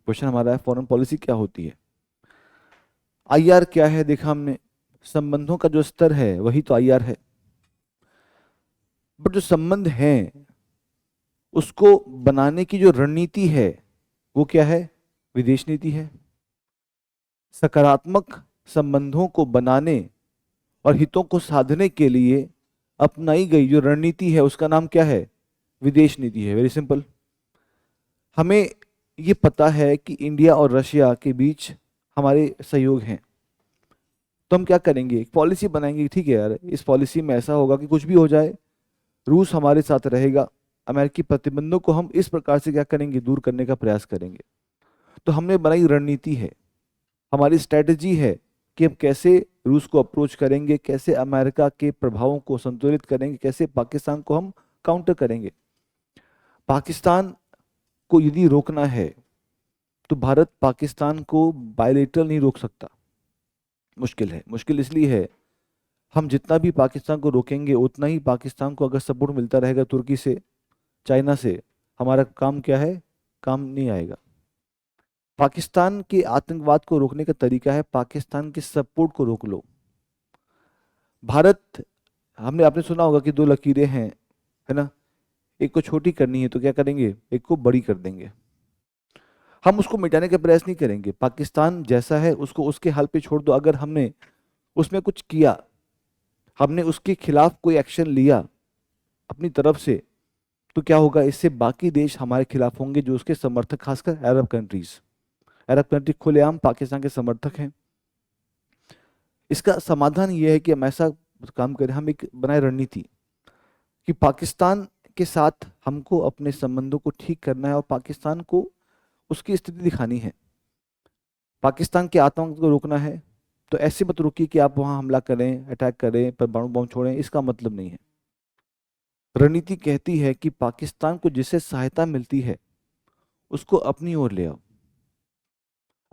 Question हमारा है foreign policy क्या होती है। आईआर क्या है देखा हमने, संबंधों का जो स्तर है वही तो आईआर है। बट जो संबंध है उसको बनाने की जो रणनीति है वो क्या है, विदेश नीति है। सकारात्मक संबंधों को बनाने और हितों को साधने के लिए अपनाई गई जो रणनीति है उसका नाम क्या है, विदेश नीति है। Very simple. हमें ये पता है कि इंडिया और रशिया के बीच हमारे सहयोग हैं, तो हम क्या करेंगे, एक पॉलिसी बनाएंगे। ठीक है यार, इस पॉलिसी में ऐसा होगा कि कुछ भी हो जाए रूस हमारे साथ रहेगा, अमेरिकी प्रतिबंधों को हम इस प्रकार से क्या करेंगे, दूर करने का प्रयास करेंगे। तो हमने बनाई रणनीति है, हमारी स्ट्रेटजी है कि हम कैसे रूस को अप्रोच करेंगे, कैसे अमेरिका के प्रभावों को संतुलित करेंगे, कैसे पाकिस्तान को हम काउंटर करेंगे। पाकिस्तान को यदि रोकना है तो भारत पाकिस्तान को बायलेटरल नहीं रोक सकता, मुश्किल है। मुश्किल इसलिए है, हम जितना भी पाकिस्तान को रोकेंगे उतना ही पाकिस्तान को अगर सपोर्ट मिलता रहेगा तुर्की से, चाइना से, हमारा काम क्या है, काम नहीं आएगा। पाकिस्तान के आतंकवाद को रोकने का तरीका है पाकिस्तान के सपोर्ट को रोक लो। भारत, हमने आपने सुना होगा कि दो लकीरें हैं, है ना, एक को छोटी करनी है तो क्या करेंगे, एक को बड़ी कर देंगे। हम उसको मिटाने का प्रयास नहीं करेंगे, पाकिस्तान जैसा है उसको उसके हाल पे छोड़ दो। अगर हमने उसमें कुछ किया, हमने उसके खिलाफ कोई एक्शन लिया अपनी तरफ से, तो क्या होगा, इससे बाकी देश हमारे खिलाफ होंगे जो उसके समर्थक, खासकर अरब कंट्रीज। अरब कंट्री खुलेआम पाकिस्तान के समर्थक हैं। इसका समाधान यह है कि हम ऐसा काम करें, हम एक बनाए रणनीति कि पाकिस्तान के साथ हमको अपने संबंधों को ठीक करना है और पाकिस्तान को उसकी स्थिति दिखानी है। पाकिस्तान के आतंक को रोकना है, तो ऐसे मत रोकिए कि आप वहां हमला करें, अटैक करें, परमाणु बम छोड़ें, इसका मतलब नहीं है। रणनीति कहती है कि पाकिस्तान को जिससे सहायता मिलती है उसको अपनी ओर ले आओ।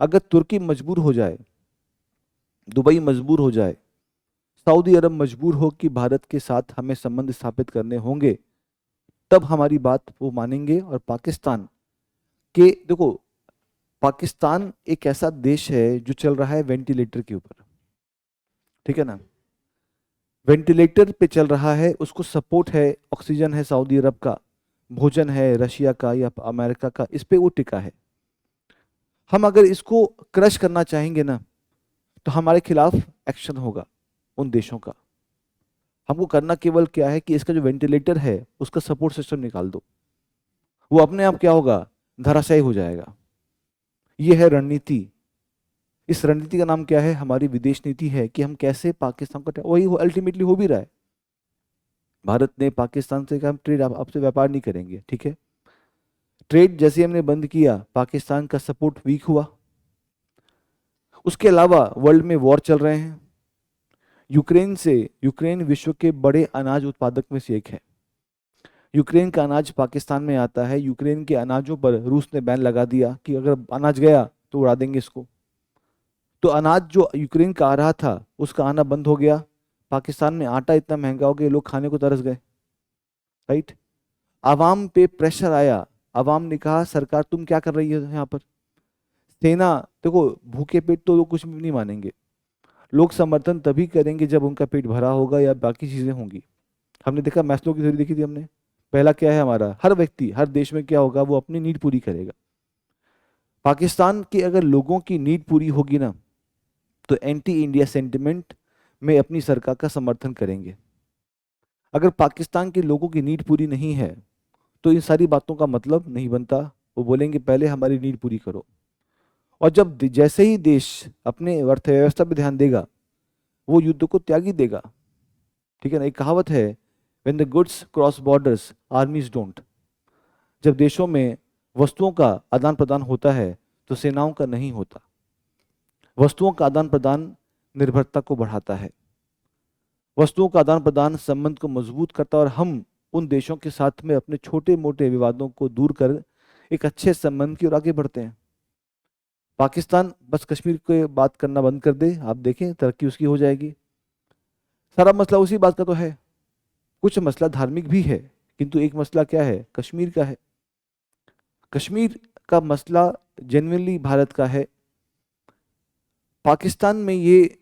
अगर तुर्की मजबूर हो जाए, दुबई मजबूर हो जाए, सऊदी अरब मजबूर हो कि भारत के साथ हमें संबंध स्थापित करने होंगे, तब हमारी बात वो मानेंगे। और पाकिस्तान के, देखो, पाकिस्तान एक ऐसा देश है जो चल रहा है वेंटिलेटर के ऊपर, ठीक है ना, वेंटिलेटर पे चल रहा है, उसको सपोर्ट है, ऑक्सीजन है सऊदी अरब का, भोजन है रशिया का या अमेरिका का, इस पे वो टिका है। हम अगर इसको क्रश करना चाहेंगे ना, तो हमारे खिलाफ एक्शन होगा उन देशों का। हमको करना केवल क्या है कि इसका जो वेंटिलेटर है उसका सपोर्ट सिस्टम निकाल दो, वो अपने आप क्या होगा, धराशायी हो जाएगा। ये है रणनीति। इस रणनीति का नाम क्या है, हमारी विदेश नीति है कि हम कैसे पाकिस्तान को, वही अल्टीमेटली हो भी रहा है। भारत ने पाकिस्तान से कहा हम ट्रेड, आपसे व्यापार नहीं करेंगे, ठीक है। ट्रेड जैसे हमने बंद किया, पाकिस्तान का सपोर्ट वीक हुआ। उसके अलावा वर्ल्ड में वॉर चल रहे हैं यूक्रेन से। यूक्रेन विश्व के बड़े अनाज उत्पादक में से एक है। यूक्रेन का अनाज पाकिस्तान में आता है, यूक्रेन के अनाजों पर रूस ने बैन लगा दिया कि अगर अनाज गया तो उड़ा देंगे इसको। तो अनाज जो यूक्रेन का आ रहा था उसका आना बंद हो गया। पाकिस्तान में आटा इतना महंगा हो गया लोग खाने को तरस गए, राइट। आवाम पे प्रेशर आया, आवाम ने कहा सरकार तुम क्या कर रही है यहाँ पर। सेना, देखो भूखे पेट तो लोग कुछ भी नहीं मानेंगे, लोग समर्थन तभी करेंगे जब उनका पेट भरा होगा या बाकी चीजें होंगी। हमने देखा, मैस्लो की थ्योरी देखी थी हमने। पहला क्या है हमारा, हर व्यक्ति हर देश में क्या होगा, वो अपनी नीड पूरी करेगा। पाकिस्तान के अगर लोगों की नीड पूरी होगी ना, तो एंटी इंडिया सेंटिमेंट में अपनी सरकार का समर्थन करेंगे। अगर पाकिस्तान के लोगों की नीड पूरी नहीं है तो इन सारी बातों का मतलब नहीं बनता। वो बोलेंगे पहले हमारी नीड पूरी करो। और जब जैसे ही देश अपने अर्थव्यवस्था पे ध्यान देगा, वो युद्ध को त्याग ही देगा, ठीक है ना। एक कहावत है, when the goods cross borders आर्मीज don't. जब देशों में वस्तुओं का आदान प्रदान होता है तो सेनाओं का नहीं होता। वस्तुओं का आदान प्रदान निर्भरता को बढ़ाता है, वस्तुओं का आदान प्रदान संबंध को मजबूत करता है, और हम उन देशों के साथ में अपने छोटे मोटे विवादों को दूर कर एक अच्छे संबंध की ओर आगे बढ़ते हैं। पाकिस्तान बस कश्मीर की बात करना बंद कर दे, आप देखें तरक्की उसकी हो जाएगी। सारा मसला उसी बात का तो है। कुछ मसला धार्मिक भी है, किंतु एक मसला क्या है, कश्मीर का है। कश्मीर का मसला जेन्युइनली भारत का है। पाकिस्तान में ये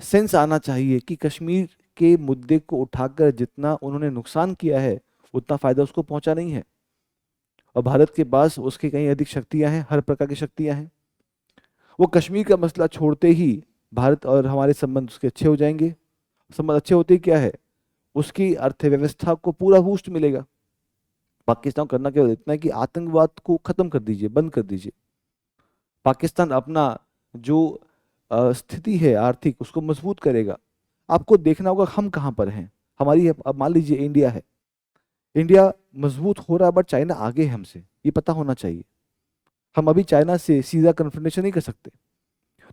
सेंस आना चाहिए कि कश्मीर के मुद्दे को उठाकर जितना उन्होंने नुकसान किया है उतना फायदा उसको पहुंचा नहीं है, और भारत के पास उसके कहीं अधिक शक्तियां हैं, हर प्रकार की शक्तियां हैं। वो कश्मीर का मसला छोड़ते ही भारत और हमारे संबंध उसके अच्छे हो जाएंगे। संबंध अच्छे होते ही क्या है, उसकी अर्थव्यवस्था को पूरा बूस्ट मिलेगा। पाकिस्तान को करना केवल इतना है कि आतंकवाद को खत्म कर दीजिए, बंद कर दीजिए। पाकिस्तान अपना जो स्थिति है आर्थिक उसको मजबूत करेगा। आपको देखना होगा हम कहाँ पर हैं। हमारी अब मान लीजिए इंडिया है, इंडिया मजबूत हो रहा है बट चाइना आगे है हमसे, ये पता होना चाहिए। हम अभी चाइना से सीधा कन्फ्रंटेशन नहीं कर सकते।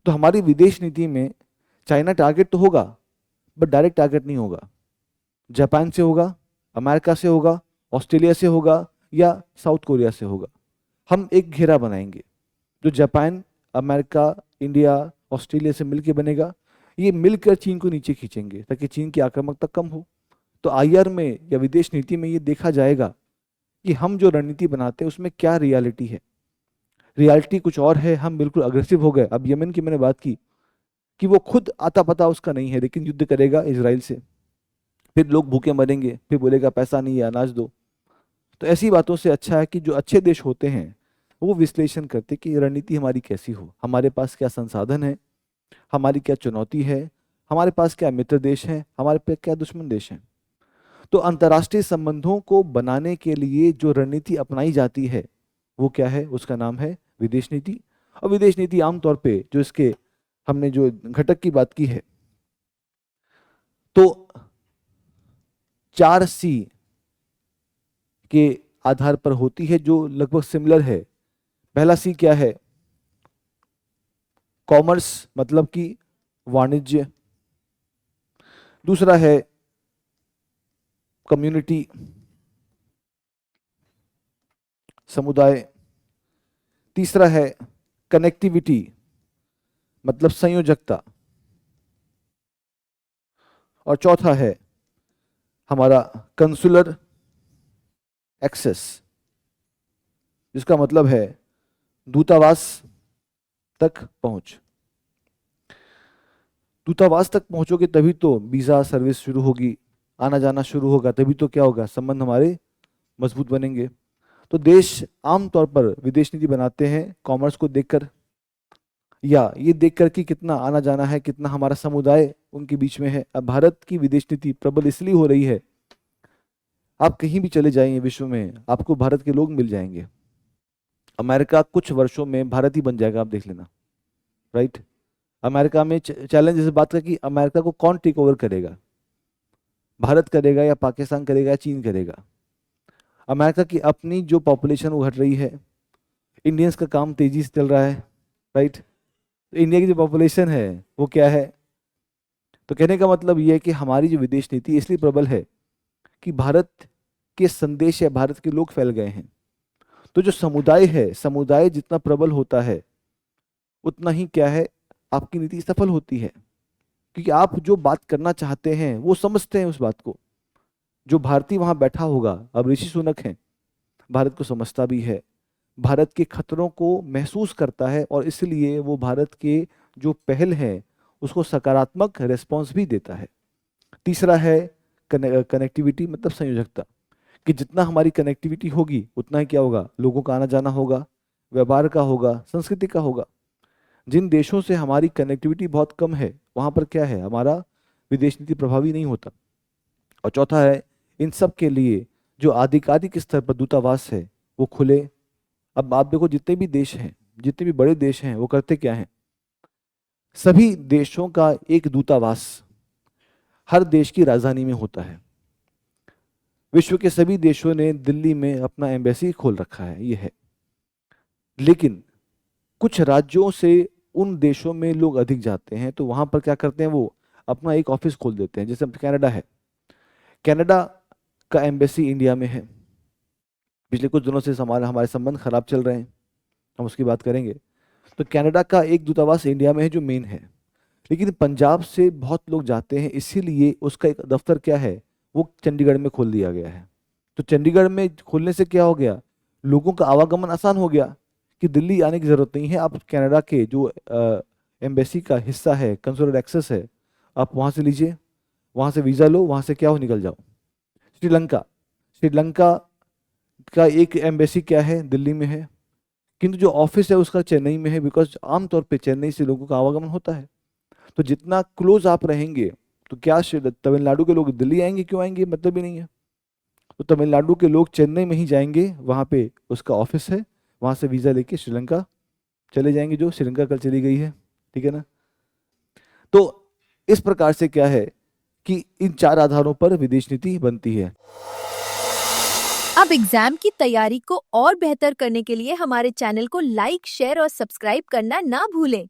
तो हमारी विदेश नीति में चाइना टारगेट तो होगा बट डायरेक्ट टारगेट नहीं होगा। जापान से होगा, अमेरिका से होगा, ऑस्ट्रेलिया से होगा या साउथ कोरिया से होगा। हम एक घेरा बनाएंगे जो जापान, अमेरिका, इंडिया, ऑस्ट्रेलिया से मिलकर बनेगा। ये मिलकर चीन को नीचे खींचेंगे ताकि चीन की आक्रामकता कम हो। तो आईआर में या विदेश नीति में ये देखा जाएगा कि हम जो रणनीति बनाते हैं उसमें क्या रियलिटी है। रियलिटी कुछ और है, हम बिल्कुल अग्रेसिव हो गए। अब यमन की मैंने बात की कि वो खुद आता पता उसका नहीं है लेकिन युद्ध करेगा इजराइल से, फिर लोग भूखे मरेंगे, फिर बोलेगा पैसा नहीं है अनाज दो। तो ऐसी बातों से अच्छा है कि जो अच्छे देश होते हैं वो विश्लेषण करते कि रणनीति हमारी कैसी हो, हमारे पास क्या संसाधन है, हमारी क्या चुनौती है, हमारे पास क्या मित्र देश हैं, हमारे पे क्या दुश्मन देश हैं। तो अंतर्राष्ट्रीय संबंधों को बनाने के लिए जो रणनीति अपनाई जाती है वो क्या है, उसका नाम है विदेश नीति। और विदेश नीति आमतौर पे जो इसके हमने जो घटक की बात की है तो 4C के आधार पर होती है जो लगभग सिमिलर है। पहला C क्या है, कॉमर्स मतलब कि वाणिज्य। दूसरा है कम्युनिटी, समुदाय। तीसरा है कनेक्टिविटी मतलब संयोजकता। और चौथा है हमारा कंसुलर एक्सेस, जिसका मतलब है दूतावास तक पहुंच। दूतावास तक पहुंचोगे तभी तो वीजा सर्विस शुरू होगी, आना जाना शुरू होगा, तभी तो क्या होगा, संबंध हमारे मजबूत बनेंगे। तो देश आमतौर पर विदेश नीति बनाते हैं कॉमर्स को देखकर या ये देखकर कि कितना आना जाना है, कितना हमारा समुदाय उनके बीच में है। अब भारत की विदेश नीति प्रबल इसलिए हो रही है, आप कहीं भी चले जाएंगे विश्व में आपको भारत के लोग मिल जाएंगे। अमेरिका कुछ वर्षों में भारत ही बन जाएगा, आप देख लेना, राइट। अमेरिका में चैलेंज जैसे बात का कि अमेरिका को कौन टेक ओवर करेगा, भारत करेगा या पाकिस्तान करेगा या चीन करेगा। अमेरिका की अपनी जो पॉपुलेशन वो घट रही है, इंडियंस का काम तेजी से चल रहा है, राइट। तो इंडिया की जो पॉपुलेशन है वो क्या है। तो कहने का मतलब ये है कि हमारी जो विदेश नीति इसलिए प्रबल है कि भारत के संदेश या भारत के लोग फैल गए हैं। तो जो समुदाय है, समुदाय जितना प्रबल होता है उतना ही क्या है आपकी नीति सफल होती है, क्योंकि आप जो बात करना चाहते हैं वो समझते हैं उस बात को। जो भारतीय वहां बैठा होगा, अब ऋषि सुनक हैं, भारत को समझता भी है, भारत के खतरों को महसूस करता है और इसलिए वो भारत के जो पहल है उसको सकारात्मक रिस्पॉन्स भी देता है। तीसरा है कनेक्टिविटी मतलब संयोजकता, कि जितना हमारी कनेक्टिविटी होगी उतना ही क्या होगा, लोगों का आना जाना होगा, व्यापार का होगा, संस्कृति का होगा। जिन देशों से हमारी कनेक्टिविटी बहुत कम है वहां पर क्या है, हमारा विदेश नीति प्रभावी नहीं होता। और चौथा है इन सब के लिए जो आधिकारिक स्तर पर दूतावास है वो खुले। अब आप देखो जितने भी देश हैं, जितने भी बड़े देश हैं वो करते क्या हैं, सभी देशों का एक दूतावास हर देश की राजधानी में होता है। विश्व के सभी देशों ने दिल्ली में अपना एम्बेसी खोल रखा है, ये है। लेकिन कुछ राज्यों से उन देशों में लोग अधिक जाते हैं तो वहां पर क्या करते हैं, वो अपना एक ऑफिस खोल देते हैं। जैसे कनाडा है, कनाडा का एम्बेसी इंडिया में है। पिछले कुछ दिनों से हमारे हमारे संबंध खराब चल रहे हैं, हम उसकी बात करेंगे। तो कनाडा का एक दूतावास इंडिया में है जो मेन है, लेकिन पंजाब से बहुत लोग जाते हैं इसीलिए उसका एक दफ्तर क्या है, वो चंडीगढ़ में खोल दिया गया है। तो चंडीगढ़ में खोलने से क्या हो गया, लोगों का आवागमन आसान हो गया। कि दिल्ली आने की ज़रूरत नहीं है, आप कनाडा के जो एम्बेसी का हिस्सा है, कंसुलर एक्सेस है, आप वहाँ से लीजिए, वहाँ से वीज़ा लो, वहाँ से क्या हो निकल जाओ। श्रीलंका, श्रीलंका का एक एम्बेसी क्या है, दिल्ली में है, किंतु जो ऑफिस है उसका चेन्नई में है, बिकॉज आमतौर पे चेन्नई से लोगों का आवागमन होता है। तो जितना क्लोज आप रहेंगे, तो क्या तमिलनाडु के लोग दिल्ली आएंगे, क्यों आएंगे, मतलब ही नहीं है। तो तमिलनाडु के लोग चेन्नई में ही जाएंगे, वहाँ पे उसका ऑफिस है, वहाँ से वीज़ा लेके श्रीलंका चले जाएंगे, जो श्रीलंका कल चली गई है, ठीक है ना। तो इस प्रकार से क्या है कि इन 4 आधारों पर विदेश नीति बनती है। अब एग्जाम की तैयारी को और बेहतर करने के लिए हमारे चैनल को लाइक, शेयर और सब्सक्राइब करना ना भूलें।